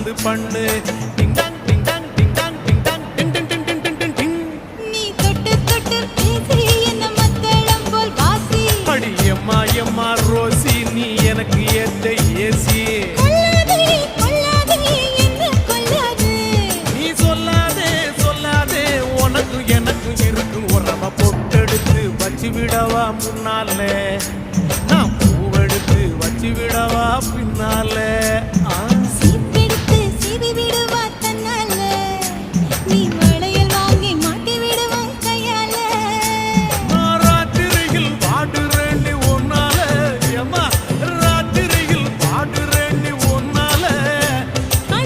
வந்து பண்ணு ding dong ding dong ding dong ding dong ding ding ding ding ding ding ding. நீ தொட்டு தொட்டு பேசி என்ன மத்தளம் போல் வாசி. அடி எம்மா எம்மா ரோசி நீ எனக்கு ஏத்த ஏசி. கொல்லாதே கொல்லாதே என்ன கொல்லாதே. நீ சொல்லாதே சொல்லாதே உனக்கு எனக்கு இருக்கு உரம பொட்டெடுத்து வச்சு விடவா முன்னாலே நான் பூவெடுத்து வச்சு விடவா பின்னாலே.